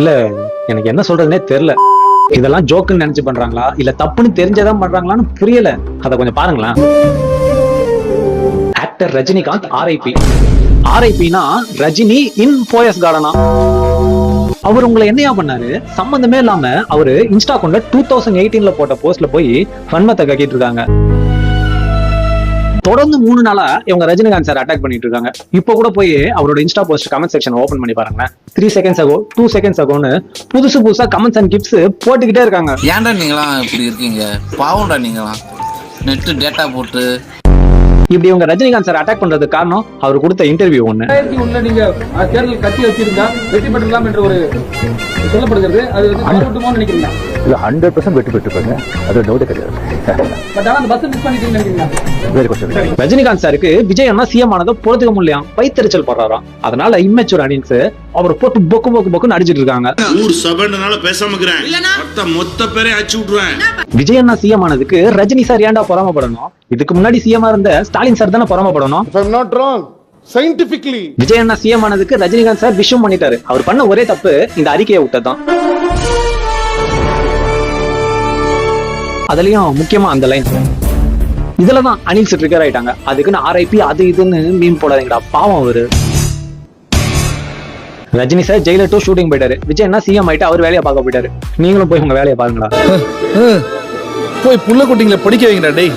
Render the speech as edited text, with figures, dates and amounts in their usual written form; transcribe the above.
இல்ல எனக்கு என்ன சொல்றதுனே தெரியல. இதெல்லாம் ஜோக்குன்னு நினைச்சு பண்றாங்களா இல்ல தப்புன்னு தெரிஞ்சதான் பண்றாங்களான்னு புரியல. அத கொஞ்சம் பாருங்களேன். Actor Rajinikanth RIP. ஆர்ஐபினா ரஜினி இன் போயஸ் கார்டனா. அவர் உங்களை என்னையா பண்ணாரு? சம்பந்தமே இல்லாம அவரு இன்ஸ்டா அக்கவுண்ட்ல 2018ல போட்ட போஸ்ட்ல போய் வன்மத்தை கக்கிட்டு இருக்காங்க. தொடர்ந்து 3 நாளா இவங்க ரஜினிகாந்த் சார் அட்டாக் பண்ணிட்டு இருக்காங்க. இப்போ கூட போய் அவரோட Insta post comment section open பண்ணி பாருங்க. 3 seconds ago 2 seconds agoன்னு புதுசா கமெண்ட்ஸ் அண்ட் கிப்ஸ் போட்டுக்கிட்டே இருக்காங்க. ஏன்டா நீங்களாம் இப்படி இருக்கீங்க? பாவம்டா நீங்களாம். நெட் டேட்டா போட்டு இப்படி இவங்க ரஜினிகாந்த் சார் அட்டாக் பண்றதுக்கு காரணம் அவர் கொடுத்த இன்டர்வியூ ஒண்ணு. 2001 நீங்க தேர்தல் கட்சி வச்சிருந்தா வெற்றி பெற்றலாம் என்ற ஒரு சொல்லப்படுகிறது. அது வந்து நினைக்கிறீங்க? இல்ல 100% வெற்றி பெற்றுப்பாங்க. அது டவுட் கிடையாது. பட் ஆனா அந்த பஸ் மிஸ் பண்ணிட்டீங்கன்னு நினைக்கிறீங்க? Very good. ரஜினிகாந்த் சாருக்கு விஜய் அண்ணா சிஎம் ஆனதை பொறுத்துக்க முடியலையா, பைத்தறிச்சல் பண்றாராம். அதனால இம்மெச்சூர் ஆடியன்ஸ் அவர் போட்டு பொக்குன்னு அடிச்சிட்டு இருக்காங்க. ஊர் சபைனால பேசாம இருக்கிறேன். மொத்த பேரை அடிச்சு விட்டுருவேன். விஜய் அண்ணா சிஎம் ஆனதுக்கு ரஜினி சார் ஏன்டா பொறாமப்படணும்? இதுக்கு முன்னாடி சிஎம் இருந்த ஸ்டாலின் சார் தானே பொறாமப்படணும். Scientifically விஜய் அண்ணா சிஎம் ஆனதுக்கு ரஜினிகாந்த் சார் விஷயம் பண்ணிட்டாரு. அவர் பண்ண ஒரே தப்பு இந்த அறிக்கையை விட்டதான். அதுலயும் முக்கியமா அந்த லைன். இதுலதான் அனில் ட்ரிகர் ஆயிட்டாங்க. அதுக்குன்னு ஆர்ஐபி அது இதுன்னு மீம் போடாதீங்கடா, பாவம் அவரு. ரஜினி சார் ஜெயில 2 ஷூட்டிங் போயிட்டாரு. விஜய் அண்ணா சிஎம் ஆயிட்டு அவர் வேலையை பார்க்க போயிட்டாரு. நீங்களும் போய் உங்க வேலையை பாருங்களா. போய் புள்ள குட்டிங்களை படிக்க வைங்கடா டேய்.